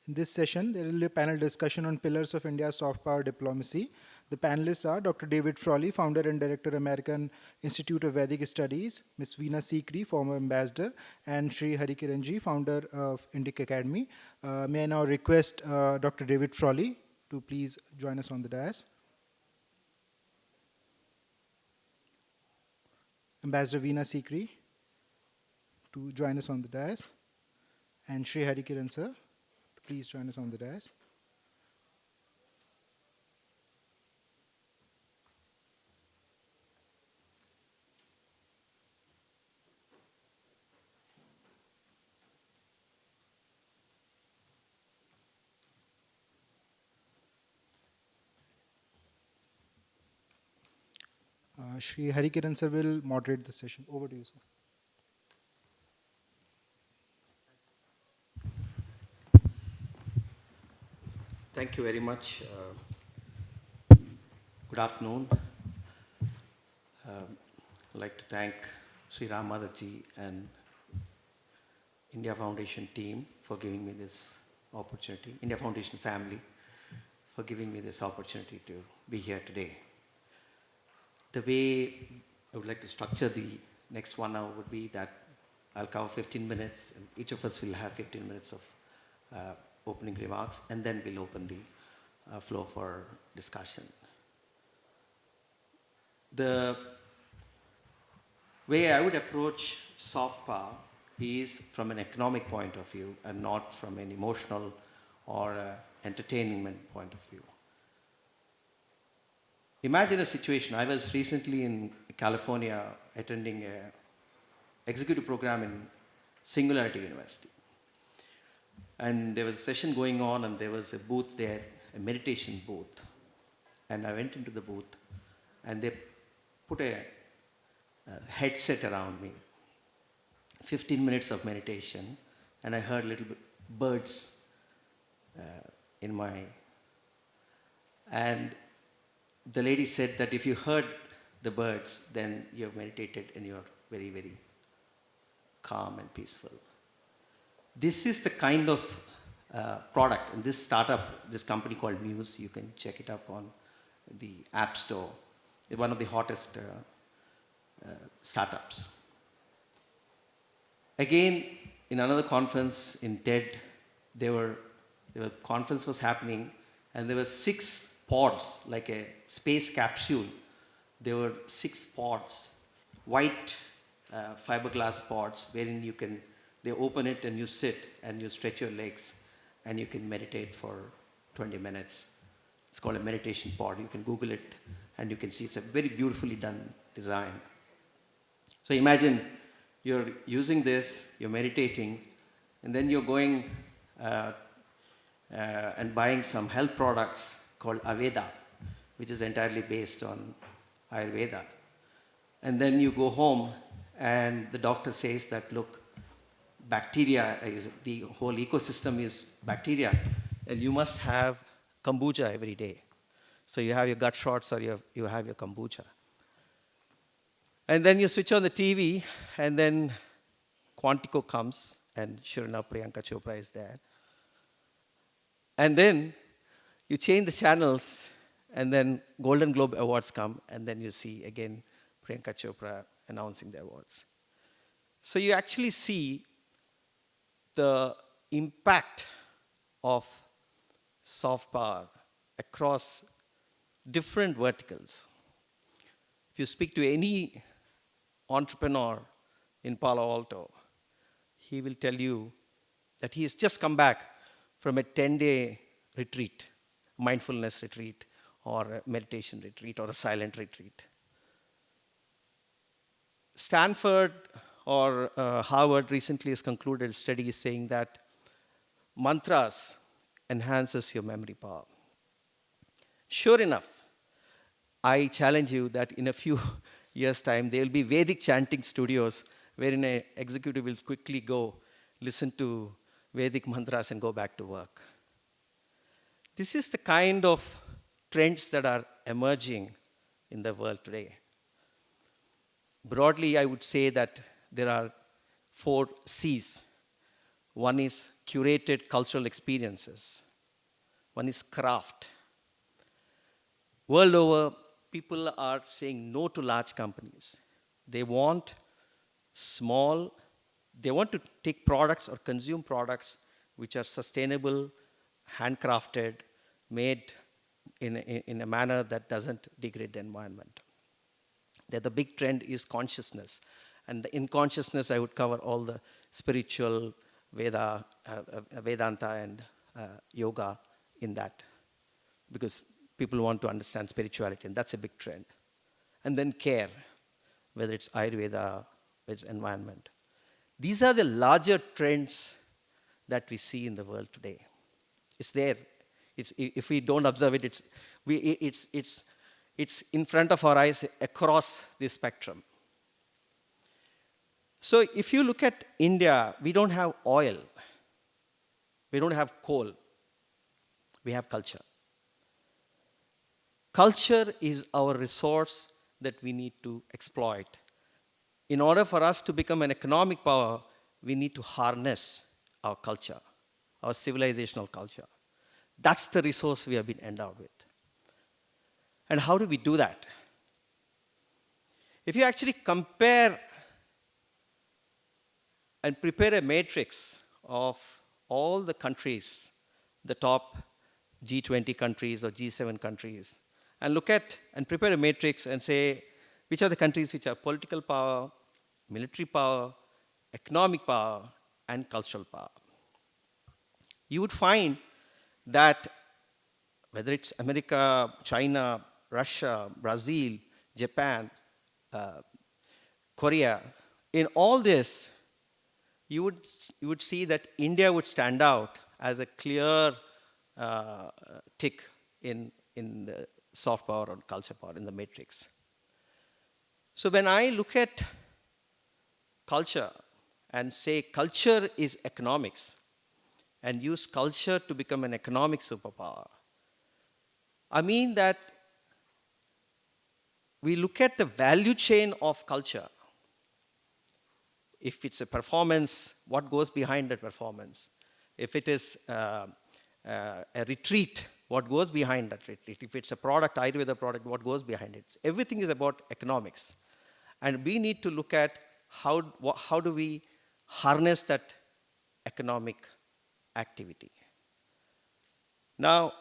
In this session, there will be a panel discussion on pillars of India's soft power diplomacy. The panelists are Dr. David Frawley, founder and director, American Institute of Vedic Studies, Ms. Veena Sikri, former ambassador, and Sri Harikiranji, founder of Indic Academy. May I now request Dr. David Frawley to please join us on the dais. Ambassador Veena Sikri to join us on the dais, and Sri Harikiran sir, please join us on the dais. Shri Harikiran sir will moderate the session. Over to you, sir. Thank you very much. Good afternoon. I'd like to thank Sri Ram Madhavji and India Foundation team for giving me this opportunity, India Foundation family for giving me this opportunity to be here today. The way I would like to structure the next 1 hour would be that I'll cover 15 minutes, and each of us will have 15 minutes of opening remarks, and then we'll open the floor for discussion. The way I would approach soft power is from an economic point of view and not from an emotional or entertainment point of view. Imagine a situation. I was recently in California attending an executive program in Singularity University. And there was a session going on, and there was a booth there, a meditation booth. And I went into the booth, and they put a headset around me. 15 minutes of meditation, and I heard little birds in my... And the lady said that if you heard the birds, then you have meditated and you're very, very calm and peaceful. This is the kind of product, and this startup, this company called Muse, you can check it up on the App Store. It's one of the hottest startups. Again, in another conference in TED, the conference was happening, and there were 6 pods, like a space capsule. There were 6 pods, white fiberglass pods, wherein they open it and you sit and you stretch your legs and you can meditate for 20 minutes. It's called a meditation pod. You can Google it and you can see it's a very beautifully done design. So imagine you're using this, you're meditating, and then you're going and buying some health products called Aveda, which is entirely based on Ayurveda. And then you go home and the doctor says that, look, bacteria is, the whole ecosystem is bacteria, and you must have kombucha every day. So you have your gut shots or you have your kombucha. And then you switch on the TV, and then Quantico comes, and sure enough, Priyanka Chopra is there. And then you change the channels, and then Golden Globe Awards come, and then you see again Priyanka Chopra announcing the awards. So you actually see the impact of soft power across different verticals. If you speak to any entrepreneur in Palo Alto, he will tell you that he has just come back from a 10-day retreat, mindfulness retreat, or a meditation retreat, or a silent retreat. Stanford or Harvard recently has concluded studies saying that mantras enhances your memory power. Sure enough, I challenge you that in a few years' time, there will be Vedic chanting studios wherein an executive will quickly go listen to Vedic mantras and go back to work. This is the kind of trends that are emerging in the world today. Broadly, I would say that there are 4 C's. One is curated cultural experiences. One is craft. World over, people are saying no to large companies. They want small, they want to take products or consume products which are sustainable, handcrafted, made in a manner that doesn't degrade the environment. That the big trend is consciousness. And in consciousness, I would cover all the spiritual, Vedanta and yoga in that, because people want to understand spirituality, and that's a big trend. And then care, whether it's Ayurveda, whether it's environment. These are the larger trends that we see in the world today. It's there. If we don't observe it, it's in front of our eyes across the spectrum. So if you look at India, we don't have oil. We don't have coal. We have culture. Culture is our resource that we need to exploit. In order for us to become an economic power, we need to harness our culture, our civilizational culture. That's the resource we have been endowed with. And how do we do that? If you actually compare and prepare a matrix of all the countries, the top G20 countries or G7 countries, and look at and prepare a matrix and say, which are the countries which have political power, military power, economic power, and cultural power. You would find that whether it's America, China, Russia, Brazil, Japan, Korea, in all this, you would see that India would stand out as a clear tick in the soft power or culture power in the matrix. So when I look at culture and say culture is economics and use culture to become an economic superpower, I mean that we look at the value chain of culture. If it's a performance, what goes behind that performance? If it is a retreat, what goes behind that retreat? If it's a product, Ayurveda product, what goes behind it? Everything is about economics. And we need to look at how do we harness that economic activity. Now,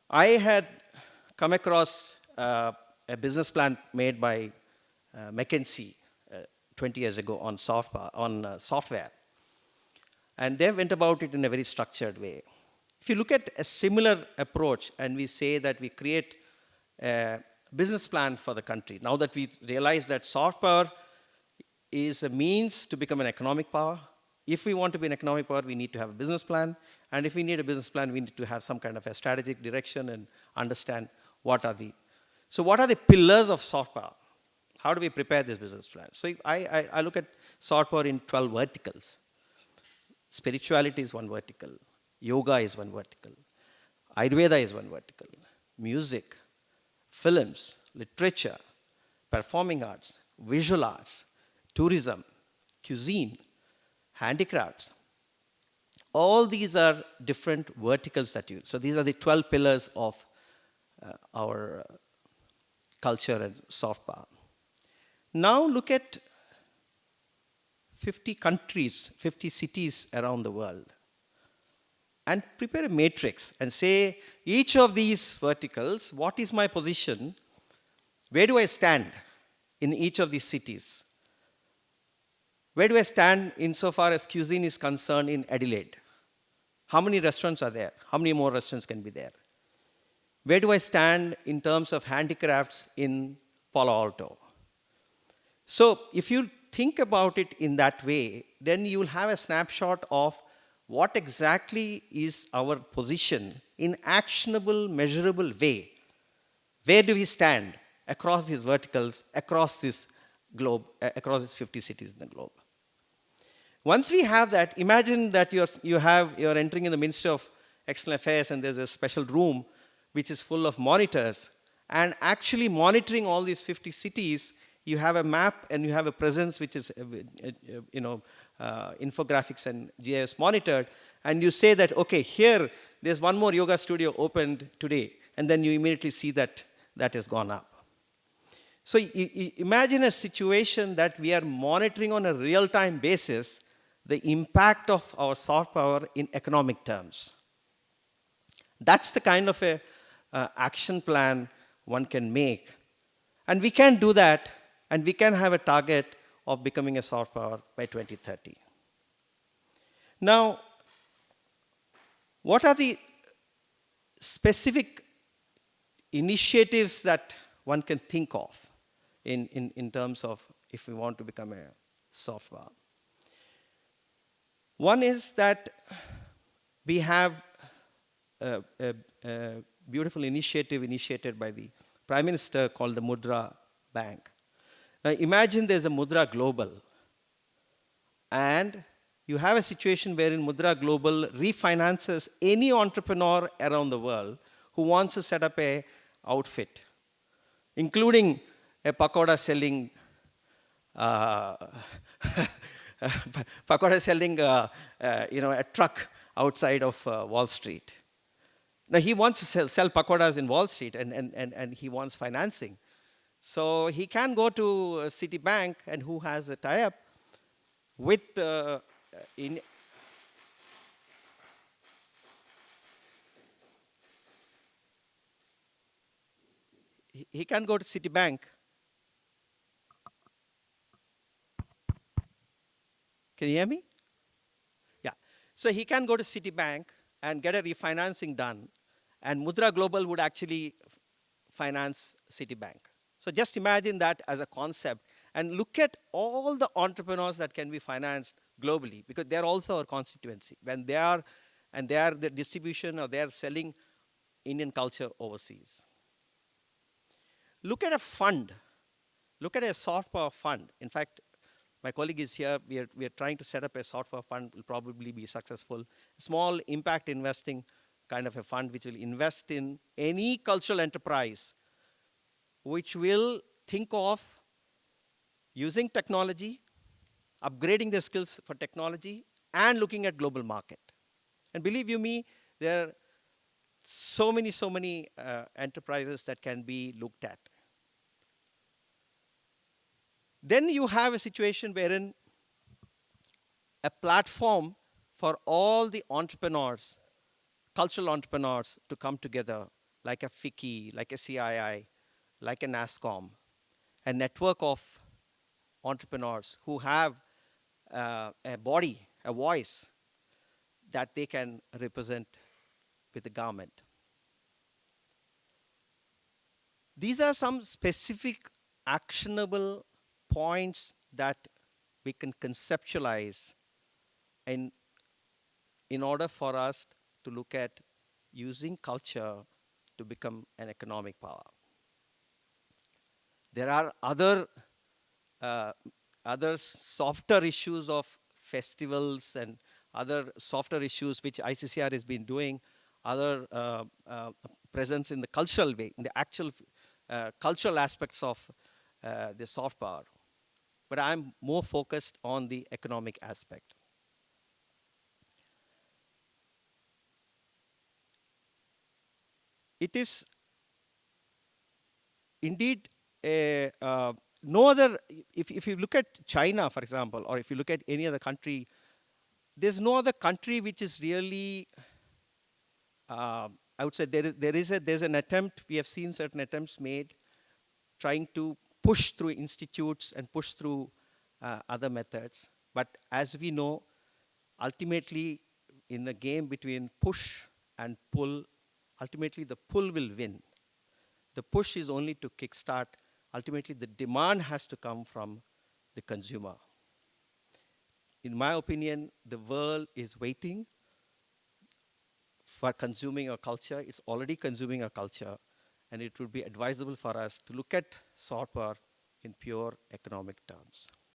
I had come across a business plan made by McKinsey 20 years ago on software. And they went about it in a very structured way. If you look at a similar approach and we say that we create a business plan for the country, now that we realize that soft power is a means to become an economic power. If we want to be an economic power, we need to have a business plan. And if we need a business plan, we need to have some kind of a strategic direction and understand what are the pillars of soft power. How do we prepare this business plan? So I look at soft power in 12 verticals. Spirituality is one vertical. Yoga is one vertical. Ayurveda is one vertical. Music, films, literature, performing arts, visual arts, tourism, cuisine, handicrafts. All these are different verticals that you. So these are the 12 pillars of our culture and soft power. Now look at 50 countries, 50 cities around the world, and prepare a matrix and say, each of these verticals, what is my position? Where do I stand in each of these cities? Where do I stand insofar as cuisine is concerned in Adelaide? How many restaurants are there? How many more restaurants can be there? Where do I stand in terms of handicrafts in Palo Alto? So if you think about it in that way, then you will have a snapshot of what exactly is our position in actionable, measurable way. Where do we stand across these verticals, across this globe, across these 50 cities in the globe? Once we have that, imagine that you're entering in the Ministry of External Affairs and there's a special room which is full of monitors, and actually monitoring all these 50 cities, you have a map and you have a presence which is infographics and GIS monitored, and you say that, okay, here, there's one more yoga studio opened today, and then you immediately see that that has gone up. So imagine a situation that we are monitoring on a real-time basis the impact of our soft power in economic terms. That's the kind of a action plan one can make. And we can do that, and we can have a target of becoming a soft power by 2030. Now, what are the specific initiatives that one can think of in terms of if we want to become a soft power? One is that we have a beautiful initiative initiated by the Prime Minister called the Mudra Bank. Now imagine there's a Mudra Global, and you have a situation wherein Mudra Global refinances any entrepreneur around the world who wants to set up a outfit, including a pakoda selling a truck outside of Wall Street. Now he wants to sell pakodas in Wall Street, and he wants financing. So he can go to Citibank, and who has a tie-up with he can go to Citibank. Can you hear me? Yeah. So he can go to Citibank and get a refinancing done, and Mudra Global would actually finance Citibank. So just imagine that as a concept, and look at all the entrepreneurs that can be financed globally, because they're also our constituency. When they are the distribution, or they are selling Indian culture overseas. Look at a fund. Look at a soft power fund. In fact, my colleague is here. We are trying to set up a soft power fund. Will probably be successful. Small impact investing kind of a fund which will invest in any cultural enterprise which will think of using technology, upgrading their skills for technology, and looking at global market. And believe you me, there are so many enterprises that can be looked at. Then you have a situation wherein a platform for all the entrepreneurs, cultural entrepreneurs, to come together, like a FICCI, like a CII, like a NASCOM, a network of entrepreneurs who have a body, a voice that they can represent with the government. These are some specific actionable points that we can conceptualize in order for us to look at using culture to become an economic power. There are other softer issues of festivals and other softer issues which ICCR has been doing, other presence in the cultural way, in the actual cultural aspects of the soft power. But I'm more focused on the economic aspect. It is indeed no other, if you look at China, for example, or if you look at any other country, there's no other country which is really, I would say there's an attempt, we have seen certain attempts made, trying to push through institutes and push through other methods. But as we know, ultimately, in the game between push and pull, ultimately the pull will win. The push is only to kickstart. Ultimately, the demand has to come from the consumer. In my opinion, the world is waiting for consuming our culture. It's already consuming our culture, and it would be advisable for us to look at soft power in pure economic terms.